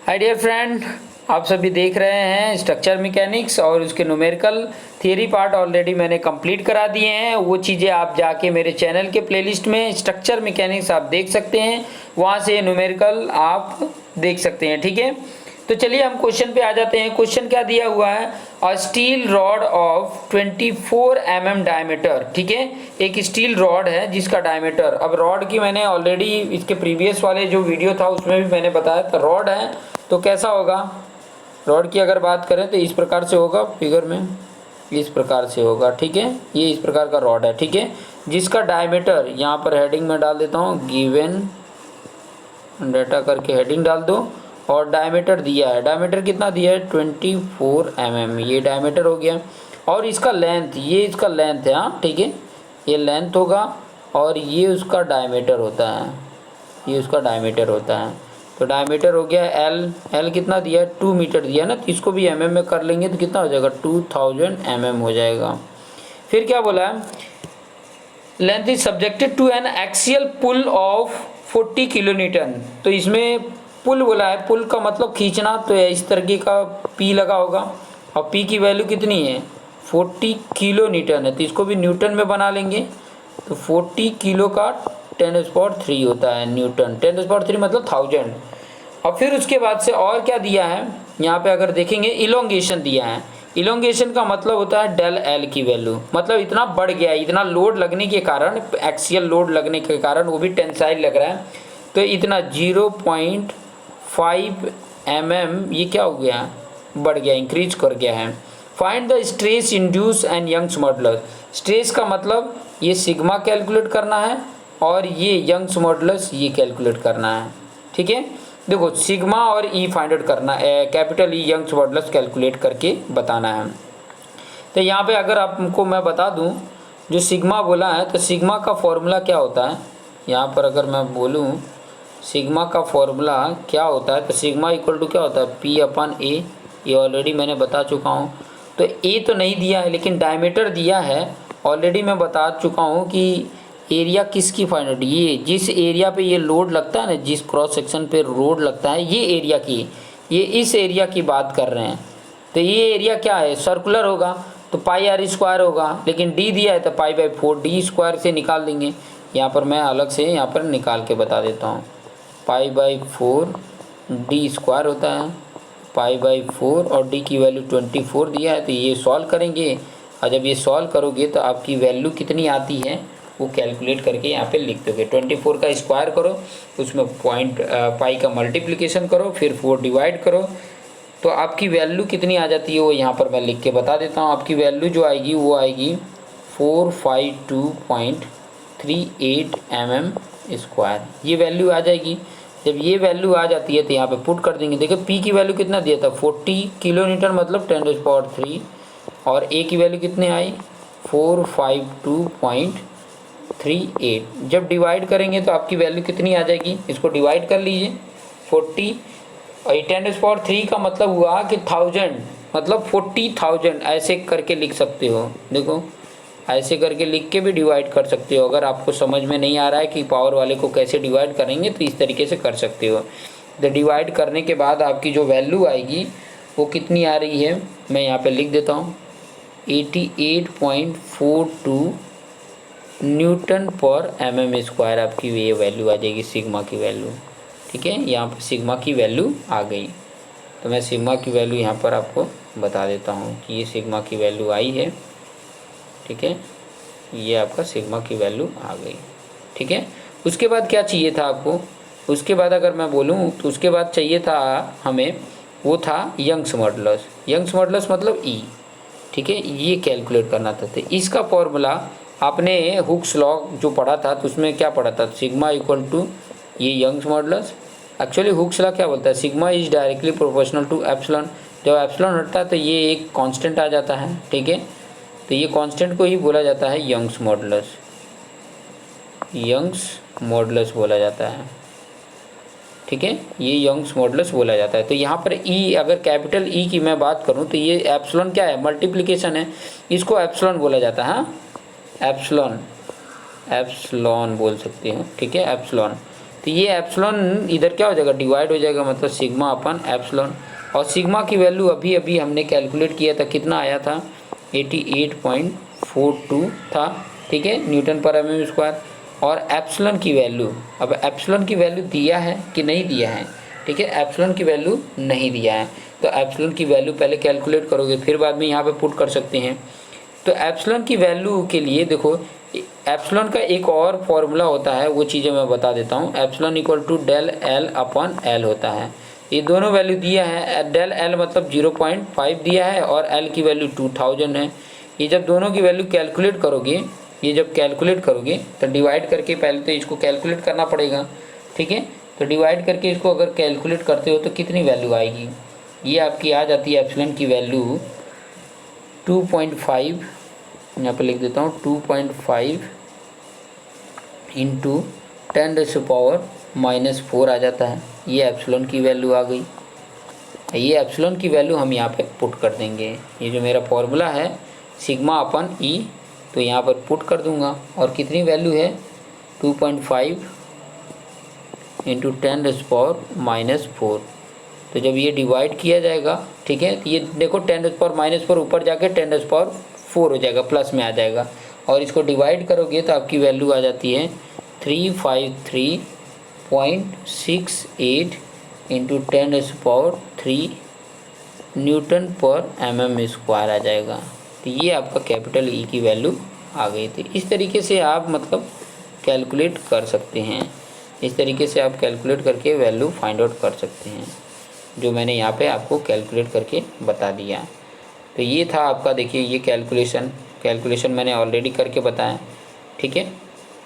Hi dear friend, आप सभी देख रहे हैं स्ट्रक्चर मैकेनिक्स और उसके न्यूमेरिकल थियरी पार्ट ऑलरेडी मैंने कंप्लीट करा दिए हैं। वो चीज़ें आप जाके मेरे चैनल के प्लेलिस्ट में स्ट्रक्चर मैकेनिक्स आप देख सकते हैं, वहाँ से न्यूमेरिकल आप देख सकते हैं। ठीक है, तो चलिए हम क्वेश्चन पे आ जाते हैं। क्वेश्चन क्या दिया हुआ है, a steel rod of 24 mm diameter. ठीक है, एक स्टील रॉड है जिसका डायमीटर, अब रॉड की मैंने ऑलरेडी इसके प्रीवियस वाले जो वीडियो था उसमें भी मैंने बताया था। रॉड है तो कैसा होगा, रॉड की अगर बात करें तो इस प्रकार से होगा, फिगर में इस प्रकार से होगा। ठीक है, ये इस प्रकार का रॉड है। ठीक है, जिसका डायमीटर यहाँ पर हेडिंग में डाल देता हूँ, गिवन डाटा करके हेडिंग डाल दो, और डायमीटर दिया है। डायमीटर कितना दिया है, 24 mm, ये डायमीटर हो गया। और इसका लेंथ, ये इसका लेंथ है। हाँ ठीक है, ये लेंथ होगा और ये उसका डायमीटर होता है, ये उसका डायमीटर होता है। तो डायमीटर हो गया एल कितना दिया है, 2 मीटर दिया ना, तो इसको भी mm में कर लेंगे तो कितना हो जाएगा, 2000 mm हो जाएगा। फिर क्या बोला है, length is subjected to an axial pull of 40 kilonewton. तो इसमें पुल बोला है, पुल का मतलब खींचना, तो इस तरीके का पी लगा होगा, और पी की वैल्यू कितनी है, 40 किलो न्यूटन है, तो इसको भी न्यूटन में बना लेंगे। तो 40 किलो का 10⁻³ होता है न्यूटन, 10⁻³ मतलब 1000। और फिर उसके बाद से और क्या दिया है, यहाँ पे अगर देखेंगे इलोंगेशन दिया है। इलोंगेशन का मतलब होता है डेल एल की वैल्यू, मतलब इतना बढ़ गया है, इतना लोड लगने के कारण, एक्सियल लोड लगने के कारण, वो भी टेंसाइल लग रहा है, तो इतना 0.5 mm ये क्या हो गया, बढ़ गया, इंक्रीज कर गया है। Find the stress induced and Young's modulus. Stress का मतलब ये सिग्मा कैलकुलेट करना है और ये यंग्स मॉडुलस ये कैलकुलेट करना है। ठीक है, देखो सिग्मा और ई फाइंड आउट करना है, capital E Young's modulus calculate करके बताना है। तो यहाँ पे अगर आपको मैं बता दूँ, जो सिग्मा बोला है तो सिग्मा का फॉर्मूला क्या होता है, यहाँ पर अगर मैं बोलूँ सिग्मा का फॉर्मूला क्या होता है, तो सिग्मा इक्वल टू क्या होता है, P/A। ये ऑलरेडी मैंने बता चुका हूँ। तो ए तो नहीं दिया है लेकिन डायमीटर दिया है, ऑलरेडी मैं बता चुका हूँ कि एरिया किसकी फाइंड आउट, ये जिस एरिया पे ये लोड लगता है ना, जिस क्रॉस सेक्शन पे लोड लगता है, ये एरिया की, ये इस एरिया की बात कर रहे हैं। तो ये एरिया क्या है, सर्कुलर होगा तो πr² होगा, लेकिन डी दिया है तो π/4 d² से निकाल देंगे। यहाँ पर मैं अलग से यहाँ पर निकाल के बता देता हूँ, π/4 d² होता है, π/4 और d की वैल्यू 24 दिया है। तो ये सॉल्व करेंगे, और जब ये सॉल्व करोगे तो आपकी वैल्यू कितनी आती है वो कैलकुलेट करके यहाँ पे लिख दोगे। 24 का स्क्वायर करो, उसमें पॉइंट पाई का मल्टीप्लिकेशन करो, फिर 4 डिवाइड करो, तो आपकी वैल्यू कितनी आ जाती है वो यहाँ पर मैं लिख के बता देता हूँ। आपकी वैल्यू जो आएगी वो आएगी 452.38 mm², ये वैल्यू आ जाएगी। जब ये वैल्यू आ जाती है तो यहाँ पे पुट कर देंगे। देखिए पी की वैल्यू कितना दिया था, 40 किलो न्यूटन मतलब 10⁻3, और ए की वैल्यू कितने आई, 452.38। जब डिवाइड करेंगे तो आपकी वैल्यू कितनी आ जाएगी, इसको डिवाइड कर लीजिए 40 और 10⁻3 का मतलब हुआ कि 1000, मतलब 40,000 ऐसे करके लिख सकते हो। देखो ऐसे करके लिख के भी डिवाइड कर सकते हो। अगर आपको समझ में नहीं आ रहा है कि पावर वाले को कैसे डिवाइड करेंगे तो इस तरीके से कर सकते हो। तो डिवाइड करने के बाद आपकी जो वैल्यू आएगी वो कितनी आ रही है, मैं यहाँ पे लिख देता हूँ, 88.42 न्यूटन पर mm² आपकी ये वैल्यू आ जाएगी, सिग्मा की वैल्यू। ठीक है, यहाँ पर सिग्मा की वैल्यू आ गई। तो मैं सिग्मा की वैल्यू यहाँ पर आपको बता देता हूँ कि ये सिग्मा की वैल्यू आई है। ठीक है, ये आपका सिग्मा की वैल्यू आ गई। ठीक है, उसके बाद क्या चाहिए था आपको, उसके बाद अगर मैं बोलूँ तो उसके बाद चाहिए था हमें, वो था यंग्स मॉडुलस। यंग्स मॉडुलस मतलब ई। ठीक है, ये कैलकुलेट करना था। तो इसका फॉर्मूला आपने हुक्स लॉ जो पढ़ा था तो उसमें क्या पढ़ा था, सिग्मा इक्वल टू ये Young's modulus. Actually Hooke's law क्या बोलता है, sigma is directly proportional to epsilon. जब एप्सिलॉन हटता है तो ये एक कांस्टेंट आ जाता है। ठीक है, तो ये कांस्टेंट को ही बोला जाता है यंग्स मॉडुलस, यंग्स मॉडुलस बोला जाता है। ठीक है, ये यंग्स मॉडुलस बोला जाता है। तो यहाँ पर ई, अगर कैपिटल ई की मैं बात करूँ तो ये एप्सिलॉन क्या है, मल्टीप्लिकेशन है, इसको एप्सिलॉन बोला जाता है। हाँ, एप्सिलॉन, एप्सिलॉन बोल सकते हो। ठीक है, एप्सिलॉन। तो ये एप्सिलॉन इधर क्या हो जाएगा, डिवाइड हो जाएगा, मतलब सिग्मा अपन एप्सिलॉन। और सिग्मा की वैल्यू अभी अभी हमने कैलकुलेट किया था, कितना आया था 88.42 था, ठीक है, न्यूटन पर एम एम स्क्वायर। और एप्सिलॉन की वैल्यू, अब एप्सिलॉन की वैल्यू दिया है कि नहीं दिया है, ठीक है, एप्सिलॉन की वैल्यू नहीं दिया है, तो एप्सिलॉन की वैल्यू पहले कैलकुलेट करोगे, फिर बाद में यहाँ पे पुट कर सकते हैं। तो एप्सिलॉन की वैल्यू के लिए देखो, एप्सिलॉन का एक और फॉर्मूला होता है, वो चीज़ें मैं बता देता हूँ। Epsilon equal to del L upon L होता है। ये दोनों वैल्यू दिया है, डेल एल मतलब 0.5 दिया है और एल की वैल्यू 2000 है। ये जब दोनों की वैल्यू कैलकुलेट करोगे, ये जब कैलकुलेट करोगे तो डिवाइड करके पहले तो इसको कैलकुलेट करना पड़ेगा, ठीक है। तो डिवाइड करके इसको अगर कैलकुलेट करते हो तो कितनी वैल्यू आएगी, ये आपकी आ जाती है एप्सिलॉन की वैल्यू 2.5, यहाँ पे लिख देता हूँ 2.5 इंटू 10⁻⁻4 आ जाता है। ये एप्सिलॉन की वैल्यू आ गई। ये एप्सिलॉन की वैल्यू हम यहाँ पे पुट कर देंगे। ये जो मेरा फॉर्मूला है सिग्मा अपन ई, तो यहाँ पर पुट कर दूंगा। और कितनी वैल्यू है 2.5 इंटू 10⁻⁻4। तो जब ये डिवाइड किया जाएगा, ठीक है, तो ये देखो 10⁻⁻4 ऊपर जाके 10⁻4 हो जाएगा, प्लस में आ जाएगा। और इसको डिवाइड करोगे तो आपकी वैल्यू आ जाती है 353.68 इंटू 10⁻³ न्यूटन पर एम एम स्क्वायर आ जाएगा। तो ये आपका कैपिटल ई की वैल्यू आ गई थी। इस तरीके से आप मतलब कैलकुलेट कर सकते हैं, इस तरीके से आप कैलकुलेट करके वैल्यू फाइंड आउट कर सकते हैं, जो मैंने यहाँ पे आपको कैलकुलेट करके बता दिया। तो ये था आपका, देखिए ये कैलकुलेशन मैंने ऑलरेडी करके बताया, ठीक है।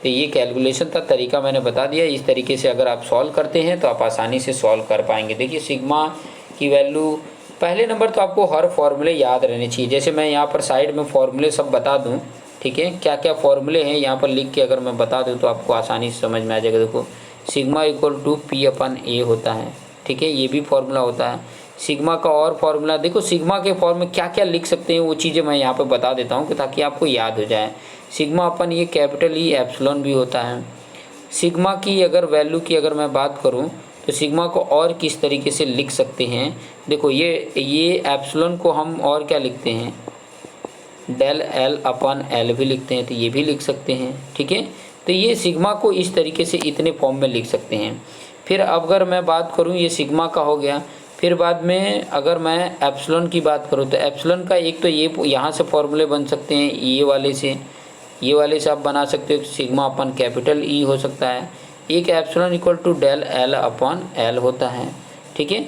तो ये कैलकुलेशन का तरीका मैंने बता दिया। इस तरीके से अगर आप सॉल्व करते हैं तो आप आसानी से सॉल्व कर पाएंगे। देखिए सिग्मा की वैल्यू, पहले नंबर तो आपको हर फॉर्मूले याद रहने चाहिए। जैसे मैं यहाँ पर साइड में फॉर्मूले सब बता दूँ, ठीक है, क्या क्या फॉर्मूले हैं यहाँ पर लिख के अगर मैं बता दूँ तो आपको आसानी से समझ में आ जाएगा। देखो सिग्मा इक्वल टू पी अपन ए होता है, ठीक है, ये भी फॉर्मूला होता है। सिग्मा का और फॉर्मूला, देखो सिग्मा के फॉर्म में क्या क्या लिख सकते हैं वो चीज़ें मैं यहाँ पे बता देता हूँ कि ताकि आपको याद हो जाए। सिग्मा अपन ये कैपिटल ई एप्सिलॉन भी होता है। सिग्मा की अगर वैल्यू की अगर मैं बात करूँ तो सिग्मा को और किस तरीके से लिख सकते हैं, देखो ये एप्सिलॉन को हम और क्या लिखते हैं, डेल एल अपन एल भी लिखते हैं, तो ये भी लिख सकते हैं, ठीक है। तो ये सिग्मा को इस तरीके से इतने फॉर्म में लिख सकते हैं। फिर अगर मैं बात करूँ, ये सिग्मा का हो गया। फिर बाद में अगर मैं एप्सिलॉन की बात करूँ तो एप्सिलॉन का एक तो ये यहाँ से फॉर्मूले बन सकते हैं, ये वाले से आप बना सकते हो, सिग्मा अपन कैपिटल ई हो सकता है। एक epsilon equal to del L upon L होता है, ठीक है।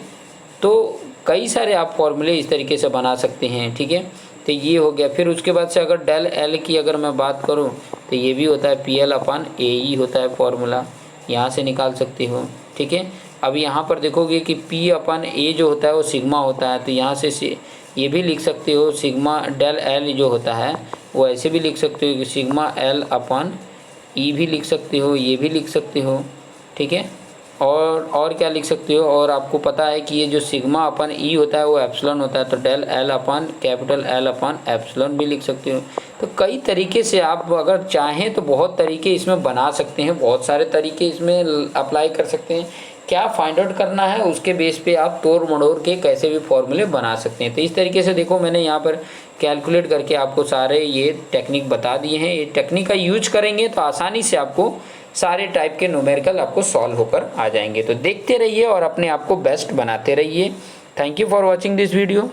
तो कई सारे आप फॉर्मूले इस तरीके से बना सकते हैं, ठीक है। तो ये हो गया। फिर उसके बाद से अगर डेल एल की अगर मैं बात करूँ तो ये भी होता है पी एल अपन ए ई होता है, फॉर्मूला यहाँ से निकाल सकते हो, ठीक है। अब यहाँ पर देखोगे कि P अपन A जो होता है वो सिग्मा होता है, तो यहाँ से ये भी लिख सकते हो सिग्मा डेल L जो होता है वो ऐसे भी लिख सकते हो कि सिग्मा L अपन E भी लिख सकते हो, ये भी लिख सकते हो, ठीक है। और क्या लिख सकते हो, और आपको पता है कि ये जो सिग्मा अपन ई होता है वो एप्सिलॉन होता है, तो del L upon capital L upon epsilon भी लिख सकते हो। तो कई तरीके से आप अगर चाहें तो बहुत तरीके इसमें बना सकते हैं, बहुत सारे तरीके इसमें अप्लाई कर सकते हैं। क्या फाइंड आउट करना है उसके बेस पे आप तोड़ मड़ोड़ के कैसे भी फॉर्मूले बना सकते हैं। तो इस तरीके से देखो मैंने यहाँ पर कैलकुलेट करके आपको सारे ये टेक्निक बता दिए हैं। ये टेक्निक का यूज करेंगे तो आसानी से आपको सारे टाइप के न्यूमेरिकल आपको सॉल्व होकर आ जाएंगे। तो देखते रहिए और अपने आप को बेस्ट बनाते रहिए। Thank you for watching this video.